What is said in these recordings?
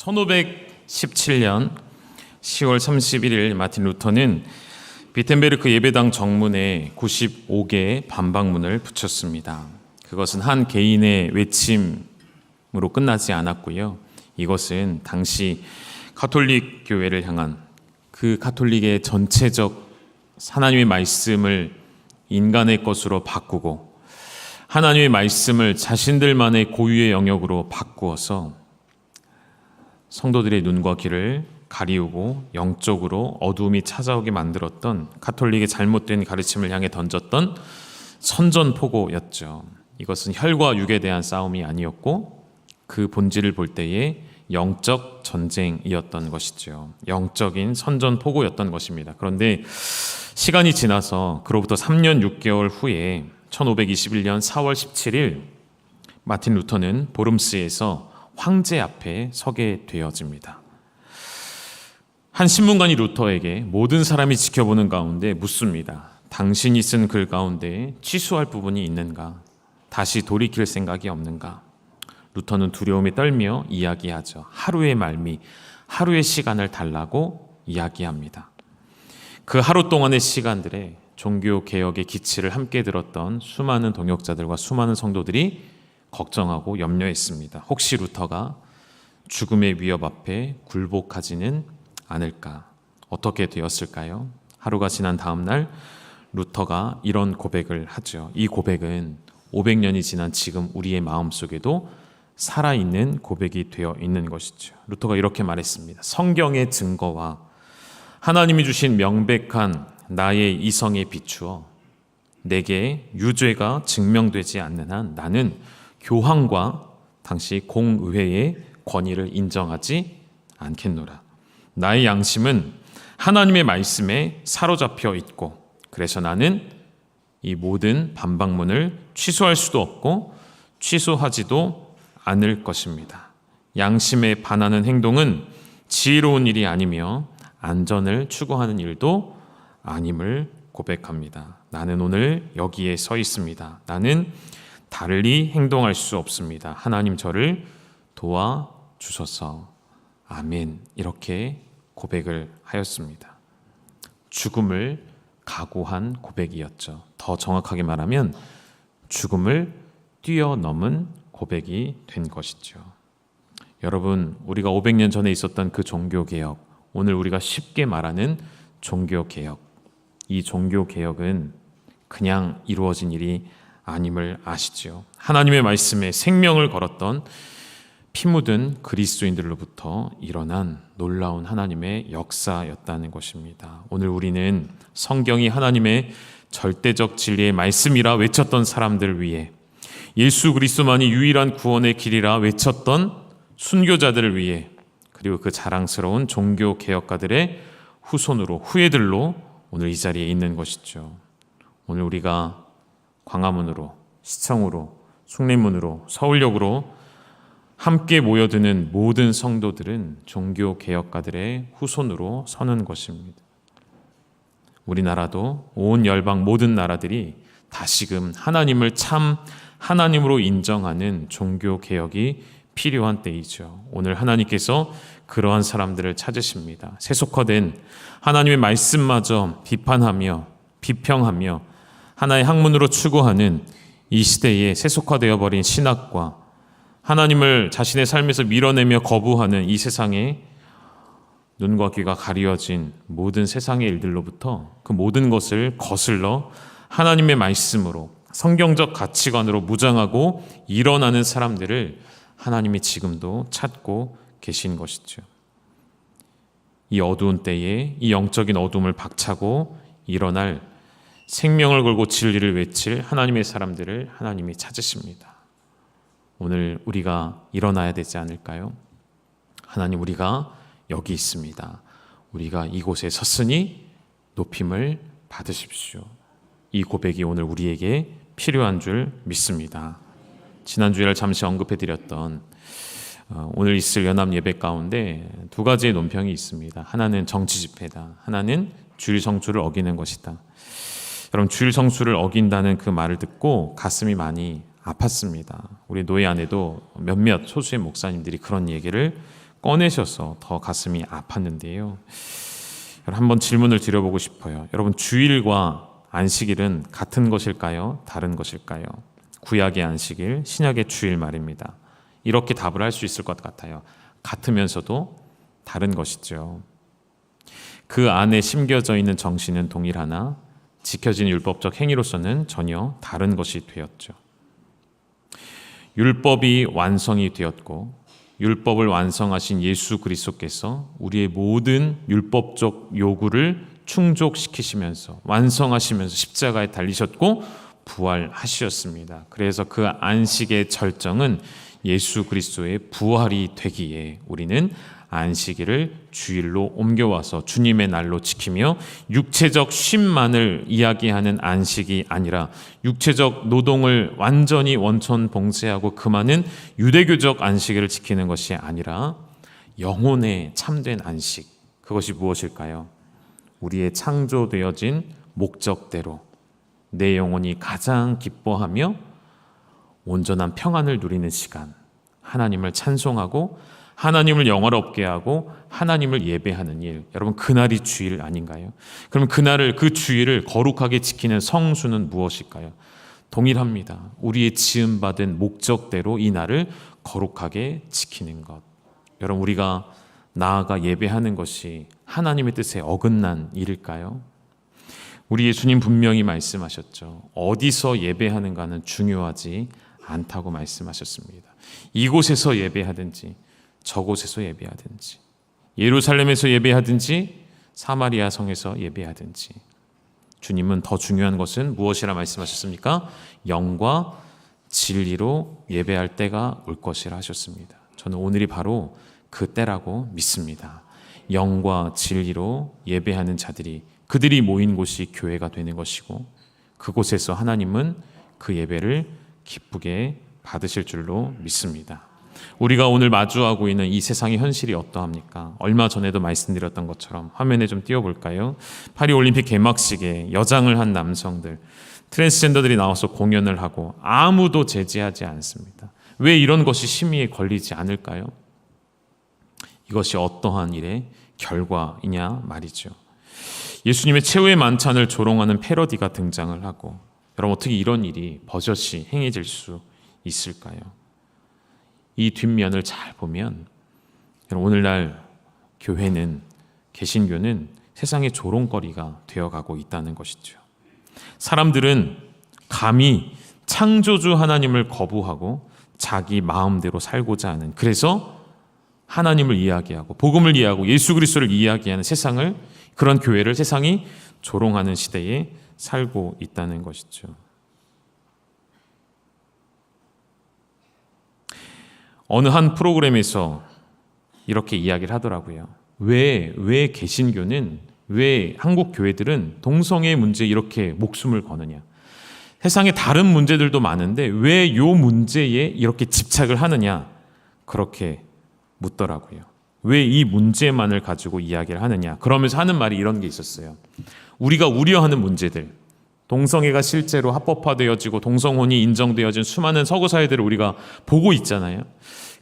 1517년 10월 31일 마틴 루터는 비텐베르크 예배당 정문에 95개의 반박문을 붙였습니다. 그것은 한 개인의 외침으로 끝나지 않았고요. 이것은 당시 가톨릭 교회를 향한 그 가톨릭의 전체적 하나님의 말씀을 인간의 것으로 바꾸고 하나님의 말씀을 자신들만의 고유의 영역으로 바꾸어서 성도들의 눈과 귀를 가리우고 영적으로 어두움이 찾아오게 만들었던 가톨릭의 잘못된 가르침을 향해 던졌던 선전포고였죠. 이것은 혈과 육에 대한 싸움이 아니었고 그 본질을 볼 때에 영적 전쟁이었던 것이죠. 영적인 선전포고였던 것입니다. 그런데 시간이 지나서 그로부터 3년 6개월 후에 1521년 4월 17일 마틴 루터는 보름스에서 황제 앞에 서게 되어집니다. 한 신문관이 루터에게 모든 사람이 지켜보는 가운데 묻습니다. 당신이 쓴 글 가운데 취소할 부분이 있는가? 다시 돌이킬 생각이 없는가? 루터는 두려움에 떨며 이야기하죠. 하루의 말미, 하루의 시간을 달라고 이야기합니다. 그 하루 동안의 시간들에 종교개혁의 기치를 함께 들었던 수많은 동역자들과 수많은 성도들이 걱정하고 염려했습니다. 혹시 루터가 죽음의 위협 앞에 굴복하지는 않을까? 어떻게 되었을까요? 하루가 지난 다음 날 루터가 이런 고백을 하죠. 이 고백은 500년이 지난 지금 우리의 마음속에도 살아있는 고백이 되어 있는 것이죠. 루터가 이렇게 말했습니다. 성경의 증거와 하나님이 주신 명백한 나의 이성에 비추어 내게 유죄가 증명되지 않는 한 나는 교황과 당시 공의회의 권위를 인정하지 않겠노라. 나의 양심은 하나님의 말씀에 사로잡혀 있고 그래서 나는 이 모든 반박문을 취소할 수도 없고 취소하지도 않을 것입니다. 양심에 반하는 행동은 지혜로운 일이 아니며 안전을 추구하는 일도 아님을 고백합니다. 나는 오늘 여기에 서 있습니다. 나는 달리 행동할 수 없습니다. 하나님 저를 도와주소서. 아멘. 이렇게 고백을 하였습니다. 죽음을 각오한 고백이었죠. 더 정확하게 말하면 죽음을 뛰어넘은 고백이 된 것이죠. 여러분, 우리가 500년 전에 있었던 그 종교개혁, 오늘 우리가 쉽게 말하는 종교개혁, 이 종교개혁은 그냥 이루어진 일이 아님을 아시죠. 하나님의 말씀에 생명을 걸었던 피 묻은 그리스도인들로부터 일어난 놀라운 하나님의 역사였다는 것입니다. 오늘 우리는 성경이 하나님의 절대적 진리의 말씀이라 외쳤던 사람들을 위해, 예수 그리스도만이 유일한 구원의 길이라 외쳤던 순교자들을 위해, 그리고 그 자랑스러운 종교개혁가들의 후손으로, 후예들로 오늘 이 자리에 있는 것이죠. 오늘 우리가 광화문으로, 시청으로, 숭례문으로, 서울역으로 함께 모여드는 모든 성도들은 종교개혁가들의 후손으로 서는 것입니다. 우리나라도 온 열방 모든 나라들이 다시금 하나님을 참 하나님으로 인정하는 종교개혁이 필요한 때이죠. 오늘 하나님께서 그러한 사람들을 찾으십니다. 세속화된 하나님의 말씀마저 비판하며 비평하며 하나의 학문으로 추구하는 이 시대에 세속화되어 버린 신학과 하나님을 자신의 삶에서 밀어내며 거부하는 이 세상에 눈과 귀가 가리워진 모든 세상의 일들로부터 그 모든 것을 거슬러 하나님의 말씀으로 성경적 가치관으로 무장하고 일어나는 사람들을 하나님이 지금도 찾고 계신 것이죠. 이 어두운 때에 이 영적인 어둠을 박차고 일어날 생명을 걸고 진리를 외칠 하나님의 사람들을 하나님이 찾으십니다. 오늘 우리가 일어나야 되지 않을까요? 하나님, 우리가 여기 있습니다. 우리가 이곳에 섰으니 높임을 받으십시오. 이 고백이 오늘 우리에게 필요한 줄 믿습니다. 지난 주일 잠시 언급해드렸던 오늘 있을 연합 예배 가운데 두 가지의 논평이 있습니다. 하나는 정치 집회다. 하나는 주일 성수를 어기는 것이다. 여러분, 주일 성수를 어긴다는 그 말을 듣고 가슴이 많이 아팠습니다. 우리 노예 안에도 몇몇 소수의 목사님들이 그런 얘기를 꺼내셔서 더 가슴이 아팠는데요. 한번 질문을 드려보고 싶어요. 여러분, 주일과 안식일은 같은 것일까요? 다른 것일까요? 구약의 안식일, 신약의 주일 말입니다. 이렇게 답을 할 수 있을 것 같아요. 같으면서도 다른 것이죠. 그 안에 심겨져 있는 정신은 동일하나 지켜진 율법적 행위로서는 전혀 다른 것이 되었죠. 율법이 완성이 되었고 율법을 완성하신 예수 그리스도께서 우리의 모든 율법적 요구를 충족시키시면서 완성하시면서 십자가에 달리셨고 부활하셨습니다. 그래서 그 안식의 절정은 예수 그리스도의 부활이 되기에 우리는 안식일을 주일로 옮겨와서 주님의 날로 지키며 육체적 쉼만을 이야기하는 안식이 아니라 육체적 노동을 완전히 원천 봉쇄하고 그만은 유대교적 안식일을 지키는 것이 아니라 영혼의 참된 안식, 그것이 무엇일까요? 우리의 창조되어진 목적대로 내 영혼이 가장 기뻐하며 온전한 평안을 누리는 시간, 하나님을 찬송하고 하나님을 영화롭게 하고 하나님을 예배하는 일, 여러분 그날이 주일 아닌가요? 그럼 그날을, 그 주일을 거룩하게 지키는 성수는 무엇일까요? 동일합니다. 우리의 지음받은 목적대로 이 날을 거룩하게 지키는 것. 여러분, 우리가 나아가 예배하는 것이 하나님의 뜻에 어긋난 일일까요? 우리 예수님 분명히 말씀하셨죠. 어디서 예배하는가는 중요하지 않다고 말씀하셨습니다. 이곳에서 예배하든지 저곳에서 예배하든지 예루살렘에서 예배하든지 사마리아 성에서 예배하든지 주님은 더 중요한 것은 무엇이라 말씀하셨습니까? 영과 진리로 예배할 때가 올 것이라 하셨습니다. 저는 오늘이 바로 그 때라고 믿습니다. 영과 진리로 예배하는 자들이, 그들이 모인 곳이 교회가 되는 것이고 그곳에서 하나님은 그 예배를 기쁘게 받으실 줄로 믿습니다. 우리가 오늘 마주하고 있는 이 세상의 현실이 어떠합니까? 얼마 전에도 말씀드렸던 것처럼 화면에 좀 띄워볼까요? 파리올림픽 개막식에 여장을 한 남성들, 트랜스젠더들이 나와서 공연을 하고 아무도 제지하지 않습니다. 왜 이런 것이 심의에 걸리지 않을까요? 이것이 어떠한 일의 결과이냐 말이죠. 예수님의 최후의 만찬을 조롱하는 패러디가 등장을 하고, 여러분 어떻게 이런 일이 버젓이 행해질 수 있을까요? 이 뒷면을 잘 보면 오늘날 교회는, 개신교는 세상의 조롱거리가 되어가고 있다는 것이죠. 사람들은 감히 창조주 하나님을 거부하고 자기 마음대로 살고자 하는, 그래서 하나님을 이야기하고 복음을 이해하고 예수 그리스도를 이야기하는 세상을, 그런 교회를 세상이 조롱하는 시대에 살고 있다는 것이죠. 어느 한 프로그램에서 이렇게 이야기를 하더라고요. 왜 개신교는, 왜 한국 교회들은 동성애 문제에 이렇게 목숨을 거느냐. 세상에 다른 문제들도 많은데 왜 이 문제에 이렇게 집착을 하느냐. 그렇게 묻더라고요. 왜 이 문제만을 가지고 이야기를 하느냐. 그러면서 하는 말이 이런 게 있었어요. 우리가 우려하는 문제들, 동성애가 실제로 합법화되어지고 동성혼이 인정되어진 수많은 서구 사회들을 우리가 보고 있잖아요.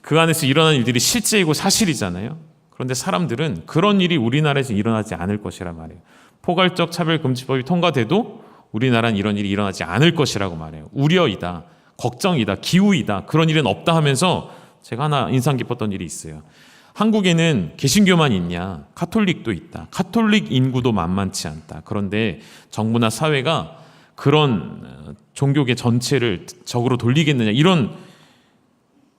그 안에서 일어나는 일들이 실제이고 사실이잖아요. 그런데 사람들은 그런 일이 우리나라에서 일어나지 않을 것이란 말이에요. 포괄적 차별금지법이 통과돼도 우리나라는 이런 일이 일어나지 않을 것이라고 말해요. 우려이다, 걱정이다, 기우이다, 그런 일은 없다 하면서 제가 하나 인상 깊었던 일이 있어요. 한국에는 개신교만 있냐? 카톨릭도 있다. 카톨릭 인구도 만만치 않다. 그런데 정부나 사회가 그런 종교계 전체를 적으로 돌리겠느냐, 이런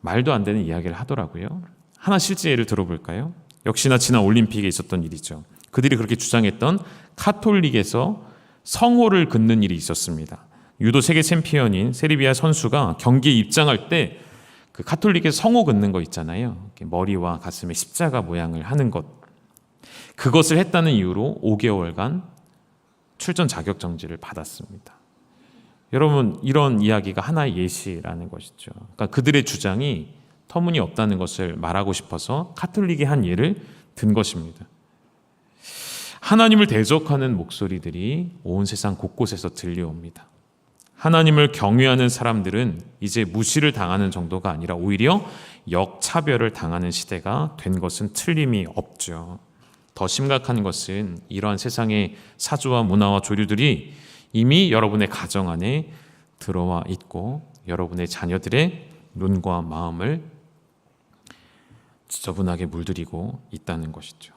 말도 안 되는 이야기를 하더라고요. 하나 실제 예를 들어볼까요? 역시나 지난 올림픽에 있었던 일이죠. 그들이 그렇게 주장했던 카톨릭에서 성호를 긋는 일이 있었습니다. 유도 세계 챔피언인 세르비아 선수가 경기에 입장할 때 그 카톨릭에서 성호 긋는 거 있잖아요. 머리와 가슴에 십자가 모양을 하는 것. 그것을 했다는 이유로 5개월간 출전 자격 정지를 받았습니다. 여러분, 이런 이야기가 하나의 예시라는 것이죠. 그러니까 그들의 주장이 터무니없다는 것을 말하고 싶어서 카톨릭이 한 예를 든 것입니다. 하나님을 대적하는 목소리들이 온 세상 곳곳에서 들려옵니다. 하나님을 경외하는 사람들은 이제 무시를 당하는 정도가 아니라 오히려 역차별을 당하는 시대가 된 것은 틀림이 없죠. 더 심각한 것은 이러한 세상의 사조와 문화와 조류들이 이미 여러분의 가정 안에 들어와 있고 여러분의 자녀들의 눈과 마음을 지저분하게 물들이고 있다는 것이죠.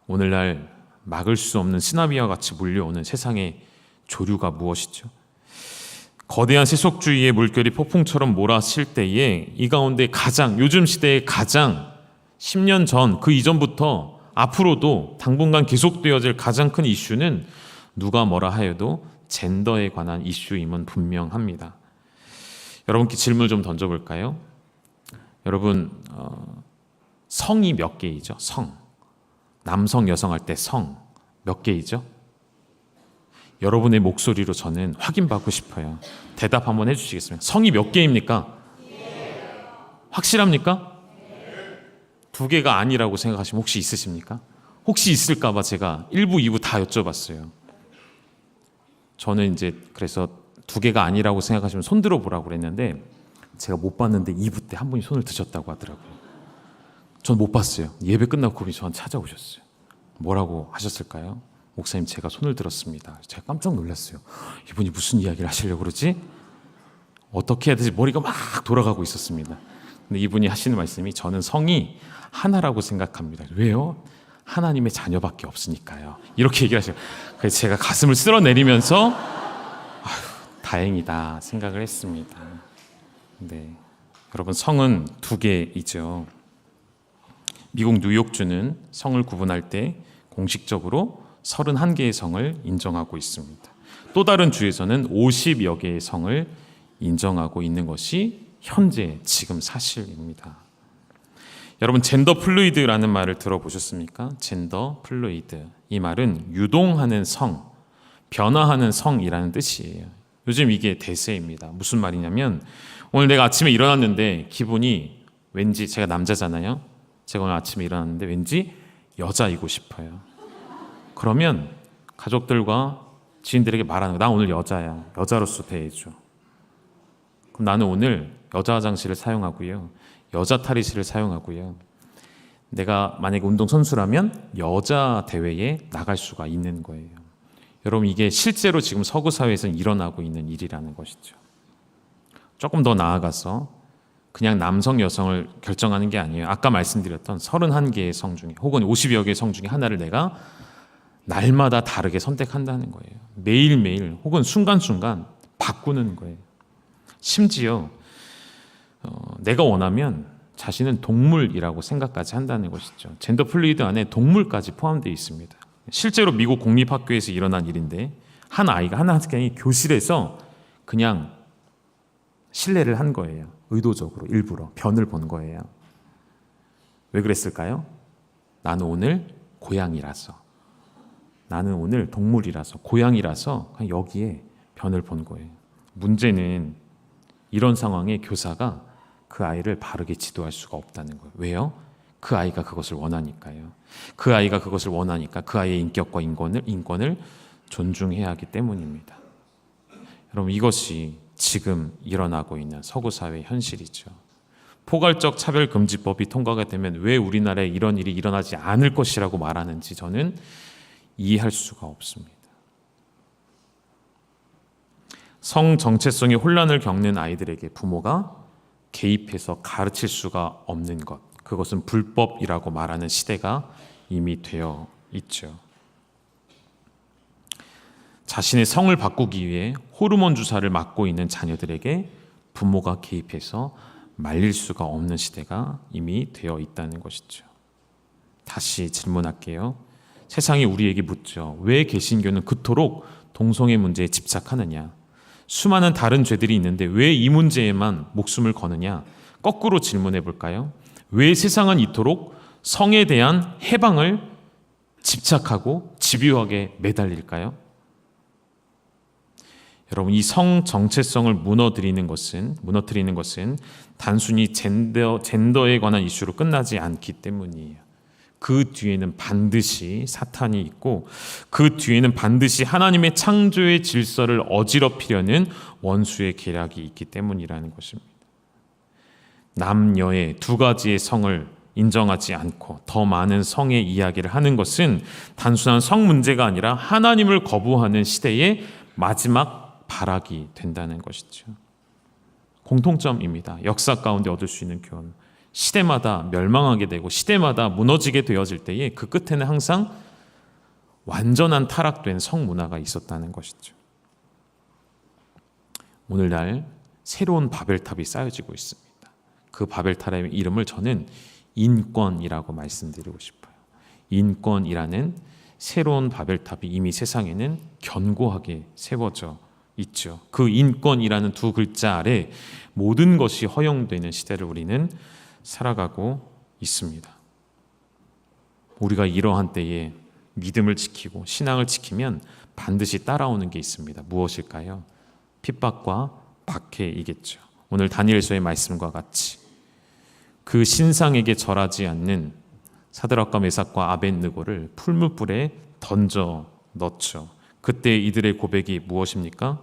오늘날 막을 수 없는 쓰나미와 같이 몰려오는 세상의 조류가 무엇이죠? 거대한 세속주의의 물결이 폭풍처럼 몰아칠 때에 이 가운데 가장 요즘 시대의 가장 10년 전 그 이전부터 앞으로도 당분간 계속되어질 가장 큰 이슈는 누가 뭐라 하여도 젠더에 관한 이슈임은 분명합니다. 여러분께 질문 좀 던져볼까요? 여러분 성이 몇 개이죠? 성 남성 여성 할 때 성 몇 개이죠? 여러분의 목소리로 저는 확인받고 싶어요. 대답 한번 해주시겠습니까? 성이 몇 개입니까? 확실합니까? 2개가 아니라고 생각하시면 혹시 있으십니까? 혹시 있을까봐 제가 1부, 2부 다 여쭤봤어요. 저는 이제 그래서 2개가 아니라고 생각하시면 손 들어보라고 그랬는데 제가 못 봤는데 2부 때 한 분이 손을 드셨다고 하더라고요. 전 못 봤어요. 예배 끝나고 그분이 저한테 찾아오셨어요. 뭐라고 하셨을까요? 목사님, 제가 손을 들었습니다. 제가 깜짝 놀랐어요. 이분이 무슨 이야기를 하시려고 그러지? 어떻게 해야 되지? 머리가 막 돌아가고 있었습니다. 근데 이분이 하시는 말씀이 저는 성이 하나라고 생각합니다. 왜요? 하나님의 자녀밖에 없으니까요. 이렇게 얘기를 하셔요. 그래서 제가 가슴을 쓸어내리면서 다행이다 생각을 했습니다. 네, 여러분 성은 2개이죠. 미국 뉴욕주는 성을 구분할 때 공식적으로 31개의 성을 인정하고 있습니다. 또 다른 주에서는 50여 개의 성을 인정하고 있는 것이 현재 지금 사실입니다. 여러분 젠더 플루이드라는 말을 들어보셨습니까? 젠더 플루이드, 이 말은 유동하는 성, 변화하는 성이라는 뜻이에요. 요즘 이게 대세입니다. 무슨 말이냐면 오늘 내가 아침에 일어났는데 기분이 왠지, 제가 남자잖아요. 제가 오늘 아침에 일어났는데 왠지 여자이고 싶어요. 그러면 가족들과 지인들에게 말하는 거야. 나 오늘 여자야. 여자로서 대해줘. 그럼 나는 오늘 여자 화장실을 사용하고요. 여자 탈의실을 사용하고요. 내가 만약에 운동선수라면 여자 대회에 나갈 수가 있는 거예요. 여러분 이게 실제로 지금 서구 사회에서는 일어나고 있는 일이라는 것이죠. 조금 더 나아가서 그냥 남성 여성을 결정하는 게 아니에요. 아까 말씀드렸던 31개의 성 중에 혹은 50여 개의 성 중에 하나를 내가 날마다 다르게 선택한다는 거예요. 매일매일 혹은 순간순간 바꾸는 거예요. 심지어 내가 원하면 자신은 동물이라고 생각까지 한다는 것이죠. 젠더 플루이드 안에 동물까지 포함되어 있습니다. 실제로 미국 공립학교에서 일어난 일인데 한 아이가 한 학생이 교실에서 그냥 실례를 한 거예요. 의도적으로 일부러 변을 본 거예요. 왜 그랬을까요? 나는 오늘 고양이라서, 나는 오늘 동물이라서, 고양이라서 그냥 여기에 변을 본 거예요. 문제는 이런 상황에 교사가 그 아이를 바르게 지도할 수가 없다는 거예요. 왜요? 그 아이가 그것을 원하니까요. 그 아이가 그것을 원하니까 그 아이의 인격과 인권을 존중해야 하기 때문입니다. 여러분 이것이 지금 일어나고 있는 서구 사회의 현실이죠. 포괄적 차별금지법이 통과가 되면 왜 우리나라에 이런 일이 일어나지 않을 것이라고 말하는지 저는 이해할 수가 없습니다. 성 정체성의 혼란을 겪는 아이들에게 부모가 개입해서 가르칠 수가 없는 것, 그것은 불법이라고 말하는 시대가 이미 되어 있죠. 자신의 성을 바꾸기 위해 호르몬 주사를 맞고 있는 자녀들에게 부모가 개입해서 말릴 수가 없는 시대가 이미 되어 있다는 것이죠. 다시 질문할게요. 세상이 우리에게 묻죠. 왜 개신교는 그토록 동성애 문제에 집착하느냐? 수많은 다른 죄들이 있는데 왜 이 문제에만 목숨을 거느냐? 거꾸로 질문해 볼까요? 왜 세상은 이토록 성에 대한 해방을 집착하고 집요하게 매달릴까요? 여러분 이 성 정체성을 무너뜨리는 것은 단순히 젠더에 관한 이슈로 끝나지 않기 때문이에요. 그 뒤에는 반드시 사탄이 있고 그 뒤에는 반드시 하나님의 창조의 질서를 어지럽히려는 원수의 계략이 있기 때문이라는 것입니다. 남녀의 두 가지의 성을 인정하지 않고 더 많은 성의 이야기를 하는 것은 단순한 성 문제가 아니라 하나님을 거부하는 시대의 마지막 발악이 된다는 것이죠. 공통점입니다. 역사 가운데 얻을 수 있는 교훈. 시대마다 멸망하게 되고 시대마다 무너지게 되어질 때에 그 끝에는 항상 완전한 타락된 성문화가 있었다는 것이죠. 오늘날 새로운 바벨탑이 쌓여지고 있습니다. 그 바벨탑의 이름을 저는 인권이라고 말씀드리고 싶어요. 인권이라는 새로운 바벨탑이 이미 세상에는 견고하게 세워져 있죠. 그 인권이라는 두 글자 아래 모든 것이 허용되는 시대를 우리는 살아가고 있습니다. 우리가 이러한 때에 믿음을 지키고 신앙을 지키면 반드시 따라오는 게 있습니다. 무엇일까요? 핍박과 박해이겠죠. 오늘 다니엘서의 말씀과 같이 그 신상에게 절하지 않는 사드락과 메삭과 아벳느고를 풀무불에 던져 넣죠. 그때 이들의 고백이 무엇입니까?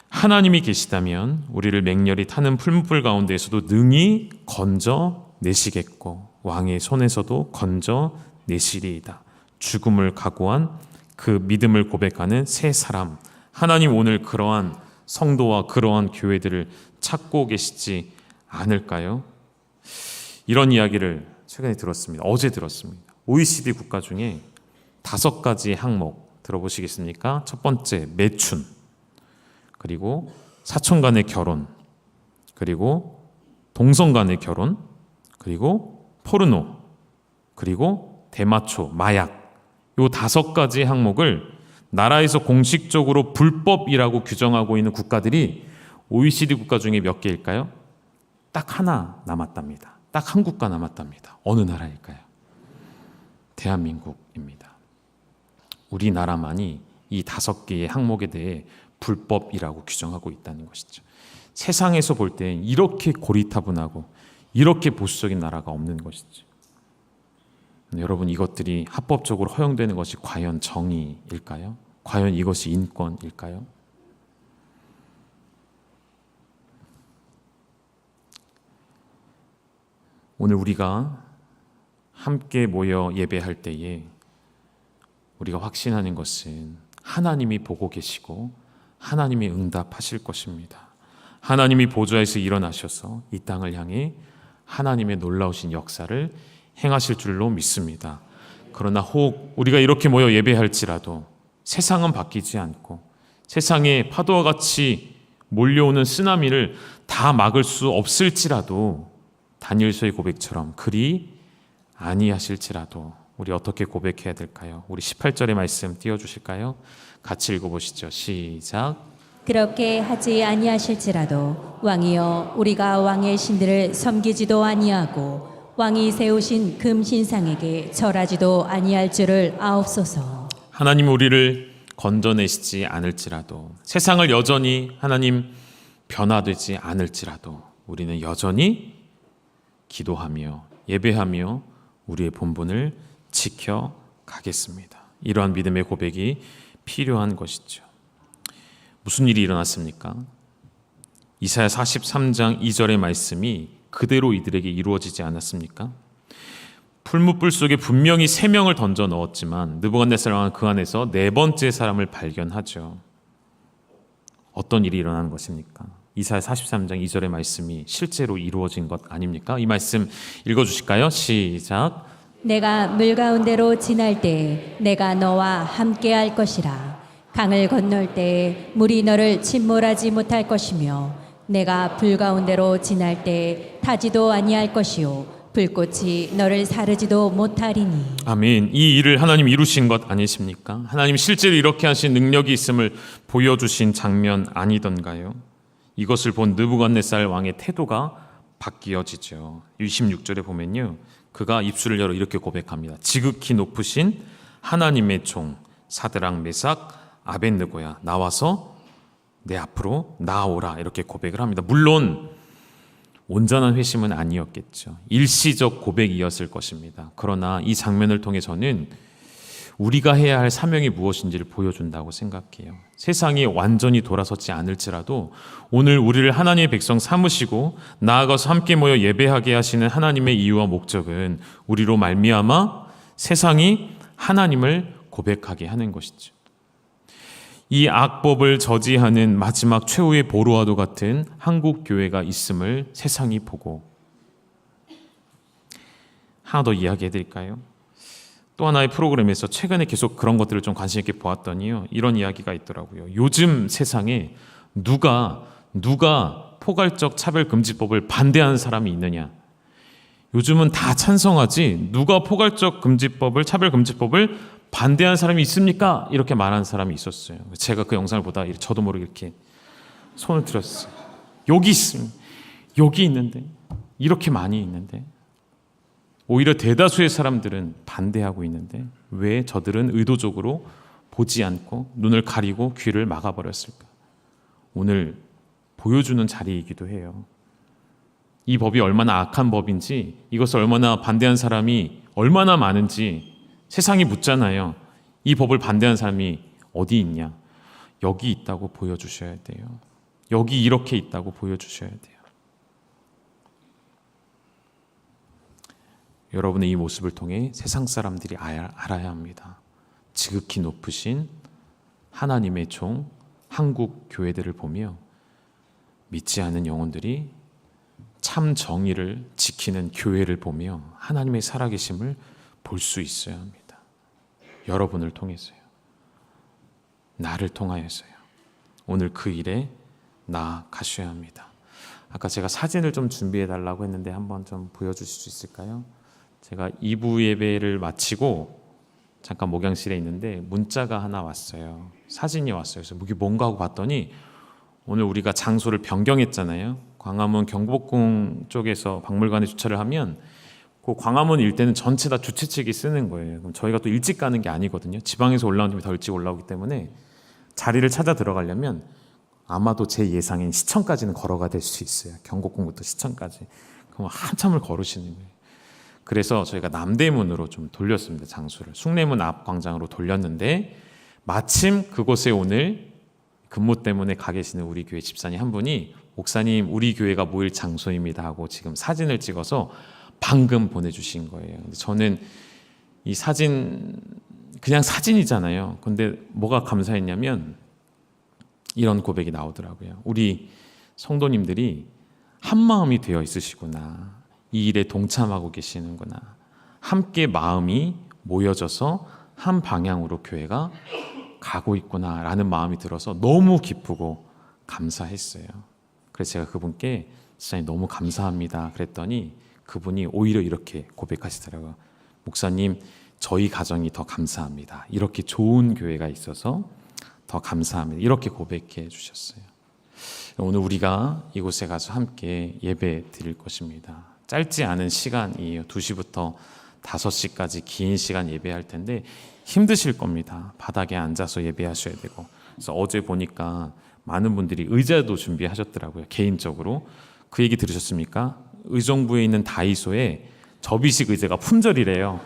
하나님이 계시다면 우리를 맹렬히 타는 풀무불 가운데에서도 능히 건져 내시겠고 왕의 손에서도 건져 내시리이다. 죽음을 각오한 그 믿음을 고백하는 새 사람, 하나님 오늘 그러한 성도와 그러한 교회들을 찾고 계시지 않을까요? 이런 이야기를 최근에 들었습니다. 어제 들었습니다. OECD 국가 중에 5가지 항목 들어보시겠습니까? 첫 번째, 매춘, 그리고 사촌 간의 결혼, 그리고 동성 간의 결혼, 그리고 포르노, 그리고 대마초, 마약, 이 5가지 항목을 나라에서 공식적으로 불법이라고 규정하고 있는 국가들이 OECD 국가 중에 몇 개일까요? 딱 하나 남았답니다. 딱 한 국가 남았답니다. 어느 나라일까요? 대한민국입니다. 우리나라만이 이 5개의 항목에 대해 불법이라고 규정하고 있다는 것이죠. 세상에서 볼 때 이렇게 고리타분하고 이렇게 보수적인 나라가 없는 것이죠. 여러분, 이것들이 합법적으로 허용되는 것이 과연 정의일까요? 과연 이것이 인권일까요? 오늘 우리가 함께 모여 예배할 때에 우리가 확신하는 것은 하나님이 보고 계시고 하나님이 응답하실 것입니다. 하나님이 보좌에서 일어나셔서 이 땅을 향해 하나님의 놀라우신 역사를 행하실 줄로 믿습니다. 그러나 혹 우리가 이렇게 모여 예배할지라도 세상은 바뀌지 않고 세상에 파도와 같이 몰려오는 쓰나미를 다 막을 수 없을지라도 다니엘서의 고백처럼 그리 아니하실지라도 우리 어떻게 고백해야 될까요? 우리 18절의 말씀 띄워주실까요? 같이 읽어보시죠. 시작. 그렇게 하지 아니하실지라도 왕이여 우리가 왕의 신들을 섬기지도 아니하고 왕이 세우신 금 신상에게 절하지도 아니할 줄을 아옵소서. 하나님 우리를 건져내시지 않을지라도 세상을 여전히 하나님 변화되지 않을지라도 우리는 여전히 기도하며 예배하며 우리의 본분을 지켜가겠습니다. 이러한 믿음의 고백이 필요한 것이죠. 무슨 일이 일어났습니까? 이사야 43장 2절의 말씀이 그대로 이들에게 이루어지지 않았습니까? 풀무불 속에 분명히 3명을 던져 넣었지만 느부갓네살 왕은 그 안에서 4번째 사람을 발견하죠. 어떤 일이 일어나는 것입니까? 이사야 43장 2절의 말씀이 실제로 이루어진 것 아닙니까? 이 말씀 읽어주실까요? 시작. 내가 물 가운데로 지날 때 내가 너와 함께 할 것이라. 강을 건널 때 물이 너를 침몰하지 못할 것이며 내가 불 가운데로 지날 때 타지도 아니할 것이요 불꽃이 너를 사르지도 못하리니. 아멘. 이 일을 하나님 이루신 것 아니십니까? 하나님 실제로 이렇게 하신 능력이 있음을 보여주신 장면 아니던가요? 이것을 본 느부갓네살 왕의 태도가 바뀌어지죠. 26절에 보면요, 그가 입술을 열어 이렇게 고백합니다. 지극히 높으신 하나님의 종 사드락 메삭 아벳느고야, 나와서 내 앞으로 나오라, 이렇게 고백을 합니다. 물론 온전한 회심은 아니었겠죠. 일시적 고백이었을 것입니다. 그러나 이 장면을 통해 저는 우리가 해야 할 사명이 무엇인지를 보여준다고 생각해요. 세상이 완전히 돌아서지 않을지라도 오늘 우리를 하나님의 백성 삼으시고 나아가서 함께 모여 예배하게 하시는 하나님의 이유와 목적은 우리로 말미암아 세상이 하나님을 고백하게 하는 것이죠. 이 악법을 저지하는 마지막 최후의 보루와도 같은 한국 교회가 있음을 세상이 보고, 하나 더 이야기해 드릴까요? 또 하나의 프로그램에서 최근에 계속 그런 것들을 좀 관심 있게 보았더니요, 이런 이야기가 있더라고요. 요즘 세상에 누가 포괄적 차별금지법을 반대하는 사람이 있느냐? 요즘은 다 찬성하지 누가 포괄적 금지법을, 차별금지법을 반대하는 사람이 있습니까? 이렇게 말하는 사람이 있었어요. 제가 그 영상을 보다 저도 모르게 이렇게 손을 들었어요. 여기 있습니다. 여기 있는데, 이렇게 많이 있는데 오히려 대다수의 사람들은 반대하고 있는데 왜 저들은 의도적으로 보지 않고 눈을 가리고 귀를 막아버렸을까? 오늘 보여주는 자리이기도 해요. 이 법이 얼마나 악한 법인지, 이것을 얼마나 반대한 사람이 얼마나 많은지 세상이 묻잖아요. 이 법을 반대한 사람이 어디 있냐? 여기 있다고 보여주셔야 돼요. 여기 이렇게 있다고 보여주셔야 돼요. 여러분의 이 모습을 통해 세상 사람들이 알아야 합니다. 지극히 높으신 하나님의 종 한국 교회들을 보며 믿지 않은 영혼들이 참 정의를 지키는 교회를 보며 하나님의 살아계심을 볼 수 있어야 합니다. 여러분을 통해서요. 나를 통하여서요. 오늘 그 일에 나아가셔야 합니다. 아까 제가 사진을 좀 준비해 달라고 했는데 한번 좀 보여주실 수 있을까요? 제가 2부 예배를 마치고 잠깐 목양실에 있는데 문자가 하나 왔어요. 사진이 왔어요. 그래서 이게 뭔가 하고 봤더니 오늘 우리가 장소를 변경했잖아요. 광화문 경복궁 쪽에서 박물관에 주차를 하면 그 광화문 일대는 전체 다 주최 측이 쓰는 거예요. 그럼 저희가 또 일찍 가는 게 아니거든요. 지방에서 올라온 팀이 더 일찍 올라오기 때문에 자리를 찾아 들어가려면 아마도 제 예상엔 시청까지는 걸어가 될 수 있어요. 경복궁부터 시청까지. 그럼 한참을 걸으시는 거예요. 그래서 저희가 남대문으로 좀 돌렸습니다. 장소를 숭례문 앞 광장으로 돌렸는데 마침 그곳에 오늘 근무 때문에 가 계시는 우리 교회 집사님 한 분이 목사님 우리 교회가 모일 장소입니다 하고 지금 사진을 찍어서 방금 보내주신 거예요. 근데 저는 이 사진 그냥 사진이잖아요. 근데 뭐가 감사했냐면 이런 고백이 나오더라고요. 우리 성도님들이 한 마음이 되어 있으시구나. 이 일에 동참하고 계시는구나. 함께 마음이 모여져서 한 방향으로 교회가 가고 있구나라는 마음이 들어서 너무 기쁘고 감사했어요. 그래서 제가 그분께 진짜 너무 감사합니다 그랬더니 그분이 오히려 이렇게 고백하시더라고요. 목사님, 저희 가정이 더 감사합니다. 이렇게 좋은 교회가 있어서 더 감사합니다. 이렇게 고백해 주셨어요. 오늘 우리가 이곳에 가서 함께 예배 드릴 것입니다. 짧지 않은 시간이에요. 2시부터 5시까지 긴 시간 예배할 텐데 힘드실 겁니다. 바닥에 앉아서 예배하셔야 되고. 그래서 어제 보니까 많은 분들이 의자도 준비하셨더라고요. 개인적으로. 그 얘기 들으셨습니까? 의정부에 있는 다이소에 접이식 의자가 품절이래요.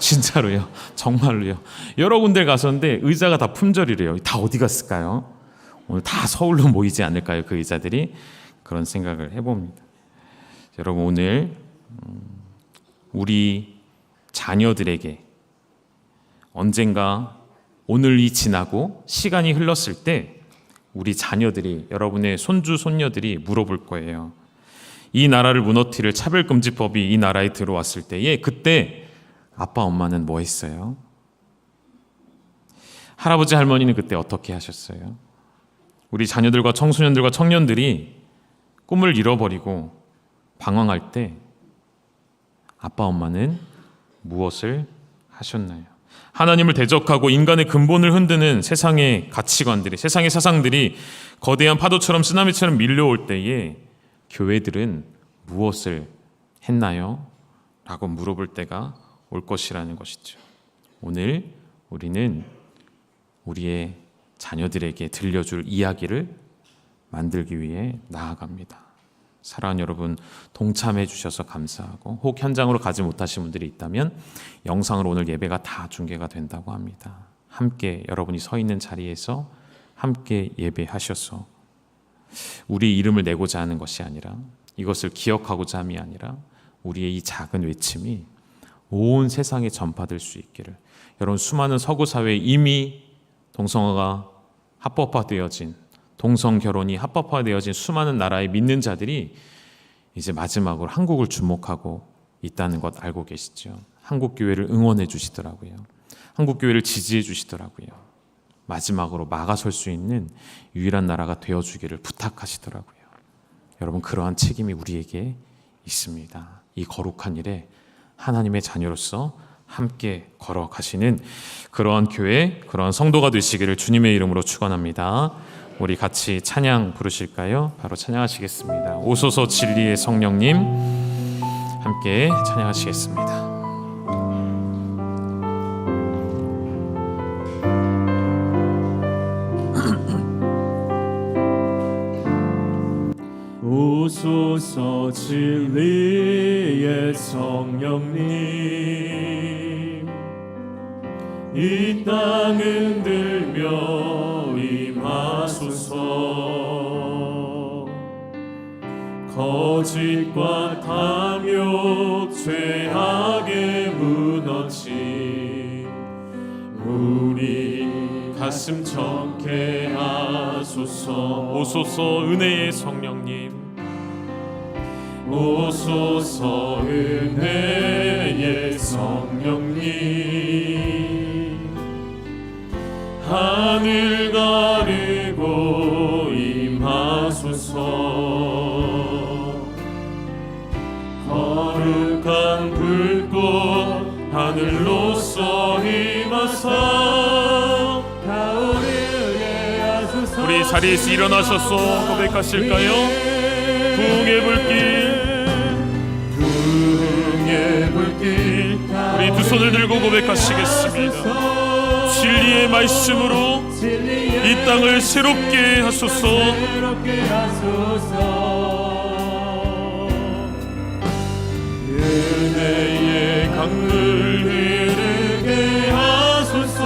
진짜로요. 정말로요. 여러 군데 갔었는데 의자가 다 품절이래요. 다 어디 갔을까요? 오늘 다 서울로 모이지 않을까요? 그 의자들이. 그런 생각을 해봅니다. 여러분 오늘 우리 자녀들에게 언젠가 오늘이 지나고 시간이 흘렀을 때 우리 자녀들이, 여러분의 손주 손녀들이 물어볼 거예요. 이 나라를 무너뜨릴 차별금지법이 이 나라에 들어왔을 때에 그때 아빠 엄마는 뭐 했어요? 할아버지 할머니는 그때 어떻게 하셨어요? 우리 자녀들과 청소년들과 청년들이 꿈을 잃어버리고 방황할 때 아빠 엄마는 무엇을 하셨나요? 하나님을 대적하고 인간의 근본을 흔드는 세상의 가치관들이, 세상의 사상들이 거대한 파도처럼 쓰나미처럼 밀려올 때에 교회들은 무엇을 했나요? 라고 물어볼 때가 올 것이라는 것이죠. 오늘 우리는 우리의 자녀들에게 들려줄 이야기를 만들기 위해 나아갑니다. 사랑하는 여러분, 동참해 주셔서 감사하고, 혹 현장으로 가지 못하신 분들이 있다면 영상으로 오늘 예배가 다 중계가 된다고 합니다. 함께 여러분이 서 있는 자리에서 함께 예배하셔서 우리 이름을 내고자 하는 것이 아니라, 이것을 기억하고자 함이 아니라, 우리의 이 작은 외침이 온 세상에 전파될 수 있기를. 여러분, 수많은 서구 사회에 이미 동성애가 합법화되어진, 동성 결혼이 합법화되어진 수많은 나라의 믿는 자들이 이제 마지막으로 한국을 주목하고 있다는 것 알고 계시죠? 한국 교회를 응원해 주시더라고요. 한국 교회를 지지해 주시더라고요. 마지막으로 막아설 수 있는 유일한 나라가 되어주기를 부탁하시더라고요. 여러분, 그러한 책임이 우리에게 있습니다. 이 거룩한 일에 하나님의 자녀로서 함께 걸어가시는 그러한 교회, 그러한 성도가 되시기를 주님의 이름으로 축원합니다. 우리 같이 찬양 부르실까요? 바로 찬양하시겠습니다. 오소서 진리의 성령님, 함께 찬양하시겠습니다. 오소서 진리의 성령님, 이 땅 흔들며 임하소서. 거짓과 탐욕 죄악에 무너진 우리 가슴 청케 하소서. 오소서 은혜의 성령님, 오소서 은혜의 성령님, 하늘 가르고 임하소서. 거룩한 불꽃 하늘로서 임하사 타오르게 하소서. 우리 자리에서 일어나셔서 고백하실까요? 부흥의 불길, 부흥의 불길, 우리 두 손을 들고 고백하시겠습니다. 진리의 말씀으로 이 땅을 새롭게 하소서. 은혜의 강물 흐르게 하소서.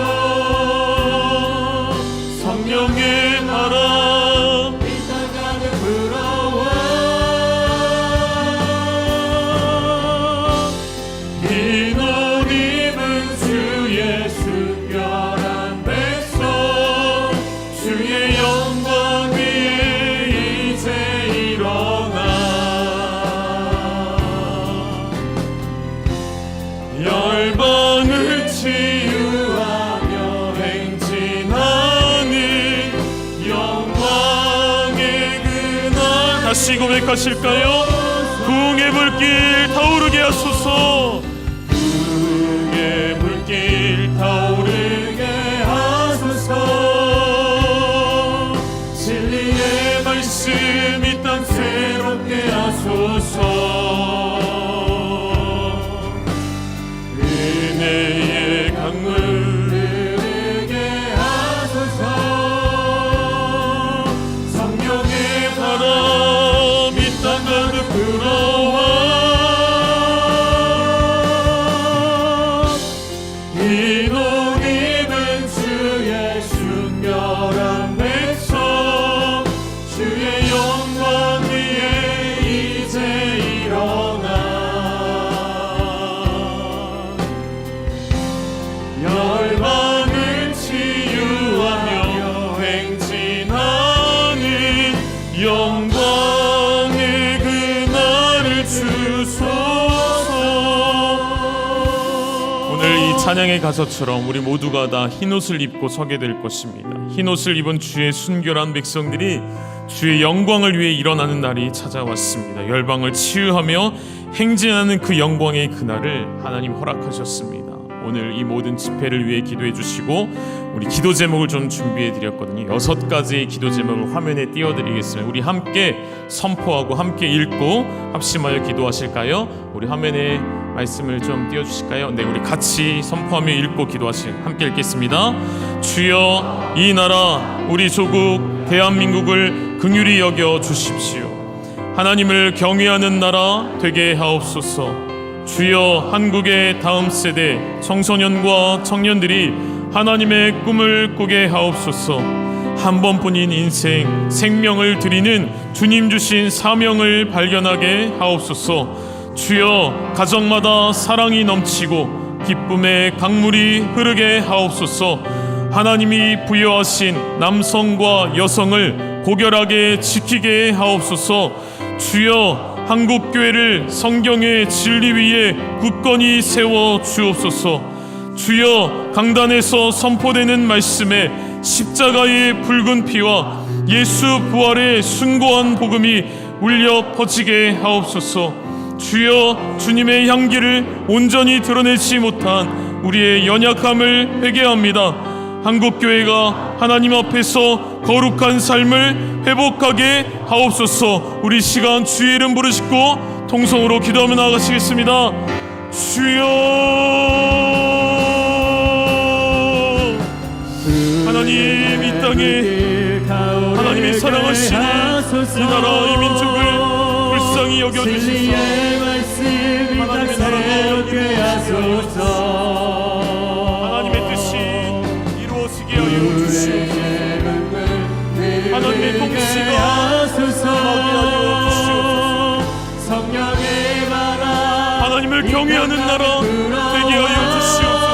성령의 바람 이 땅 가득 불어와. 흰 옷 입은 주의 순결한 백성, 주의 영광 위에 이제 일어나. 열방을 치유하며 행진하는 영광의 그날. 다시 고백하실까요? 부흥의 불길 타오르게 하소서. 부흥의 불길 타오르게 하소서. 진리의 말씀 이 땅 새롭게 하소서. 은혜의 강물 흐르게 하소서. 성령의 바람 이 땅 가득 불어와. 흰 옷 입은 주의 순결한 백성, 주의 영광 위에 이제 일어나. 열방을 치유하며 행진하는 영광의 그날을 주소서. 오늘 이 찬양의 가사처럼 우리 모두가 다 흰옷을 입고 서게 될 것입니다. 흰옷을 입은 주의 순결한 백성들이 주의 영광을 위해 일어나는 날이 찾아왔습니다. 열방을 치유하며 행진하는 그 영광의 그날을 하나님 허락하셨습니다. 오늘 이 모든 집회를 위해 기도해 주시고, 우리 기도 제목을 좀 준비해 드렸거든요. 6가지의 기도 제목을 화면에 띄워드리겠습니다. 우리 함께 선포하고 함께 읽고 합심하여 기도하실까요? 우리 화면에 말씀을 좀 띄워주실까요? 네, 우리 같이 선포하며 읽고 함께 읽겠습니다. 주여, 이 나라 우리 조국 대한민국을 긍휼히 여겨 주십시오. 하나님을 경외하는 나라 되게 하옵소서. 주여, 한국의 다음 세대 청소년과 청년들이 하나님의 꿈을 꾸게 하옵소서. 한 번뿐인 인생, 생명을 드리는 주님 주신 사명을 발견하게 하옵소서. 주여, 가정마다 사랑이 넘치고 기쁨의 강물이 흐르게 하옵소서. 하나님이 부여하신 남성과 여성을 고결하게 지키게 하옵소서. 주여, 한국교회를 성경의 진리 위에 굳건히 세워 주옵소서. 주여, 강단에서 선포되는 말씀에 십자가의 붉은 피와 예수 부활의 숭고한 복음이 울려 퍼지게 하옵소서. 주여, 주님의 향기를 온전히 드러내지 못한 우리의 연약함을 회개합니다. 한국교회가 하나님 앞에서 거룩한 삶을 회복하게 하옵소서. 우리 시간 주의 이름 부르시고 통성으로 기도하며 나아가시겠습니다. 주여, 하나님, 이 땅에 하나님이 사랑하시는 이 나라, 이 민족을 불쌍히 여겨주시소. 하나님의 나라가 이루어지소서. 하나님의 뜻이 이루어지게 하여 주시옵소서. 하나님의 통치가 하게 하여 주시옵소서. 하나님을 경외하는 나라 되게 하여 주시옵소서.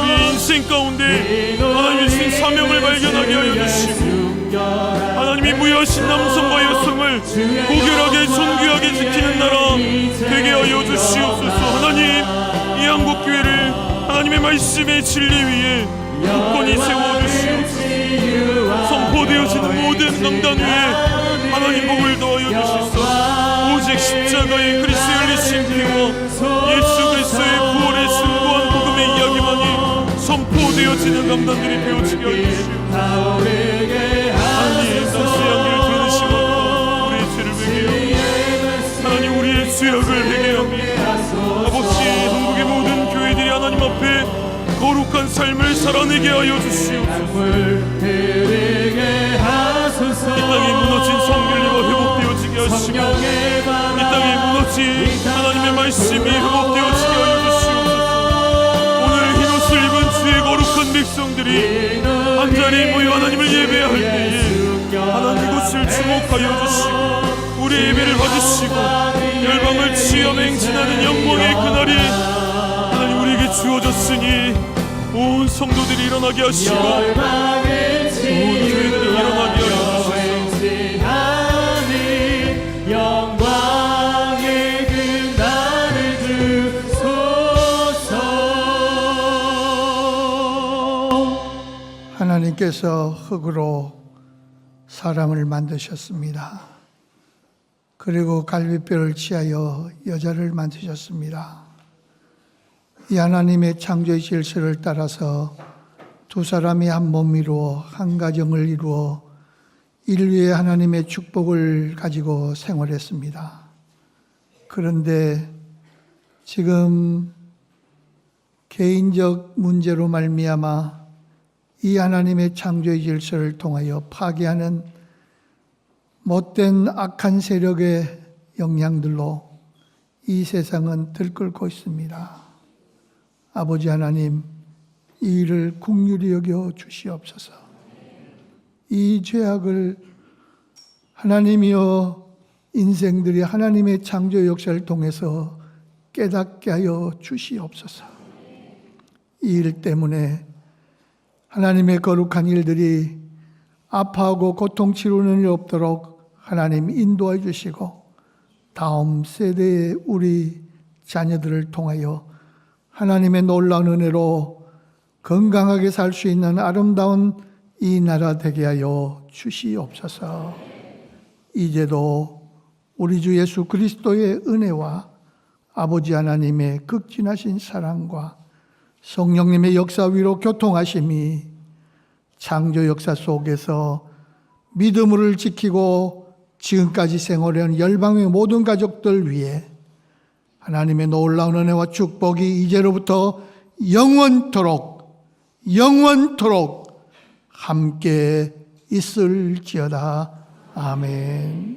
우리 인생 가운데 하나님의 신 사명을 발견하게 하여 주시고, 하나님이 부여하신 남성과 여성을 고결하게 존귀하게 지키는 나라 되게 하여 주시옵소서. 하나님, 이 한국교회를 하나님의 말씀의 진리 위에 굳건히 세워주시옵소서. 선포되어지는 모든 강단 위에 하나님 복을 더하여 주시소. 오직 십자가의 그리스도의 흘리신 피와 예수 그리스도의 부활의 숭고한 복음의 이야기만이 선포되어지는 강단들이 되어지게 하여 주시옵소서. 하나님, 당신의 향기를 들으시고 우리의 죄를 회개하며 하나님, 우리의 죄악을 회개하며 아버지, 한국의 모든 교회들이 하나님 앞에 거룩한 삶을 살아내게 하여 주시옵소서. 이 땅이 무너진 성결리가 회복되어지게 하시고, 이 땅이 무너진 하나님의 말씀이 회복되어지게 하여 주시옵소서. 오늘 흰옷을 입은 주의 거룩한 백성들이 한자리에 모여 하나님을 예배할 때에 하나님 이곳을 주목하여 주시고 우리의 예배를 받으시고 열방을 치여 맹진하는 영광의 그날이 하나님 우리에게 주어졌으니 온 성도들이 일어나게 하시고 온 교회들이 일어나게 하여 주소서. 영광의 그날을 주소서. 하나님께서 흙으로 사람을 만드셨습니다. 그리고 갈비뼈를 취하여 여자를 만드셨습니다. 이 하나님의 창조의 질서를 따라서 두 사람이 한 몸 이루어 한 가정을 이루어 인류의 하나님의 축복을 가지고 생활했습니다. 그런데 지금 개인적 문제로 말미암아 이 하나님의 창조의 질서를 통하여 파괴하는 못된 악한 세력의 영향들로 이 세상은 들끓고 있습니다. 아버지 하나님, 이 일을 긍휼히 여겨 주시옵소서. 이 죄악을 하나님이여 인생들이 하나님의 창조 역사를 통해서 깨닫게 하여 주시옵소서. 이 일 때문에 하나님의 거룩한 일들이 아파하고 고통 치루는 일 없도록 하나님 인도해 주시고 다음 세대의 우리 자녀들을 통하여 하나님의 놀라운 은혜로 건강하게 살 수 있는 아름다운 이 나라 되게 하여 주시옵소서. 이제도 우리 주 예수 그리스도의 은혜와 아버지 하나님의 극진하신 사랑과 성령님의 역사 위로 교통하심이 창조 역사 속에서 믿음을 지키고 지금까지 생활해온 열방의 모든 가족들 위해 하나님의 놀라운 은혜와 축복이 이제로부터 영원토록 함께 있을지어다. 아멘.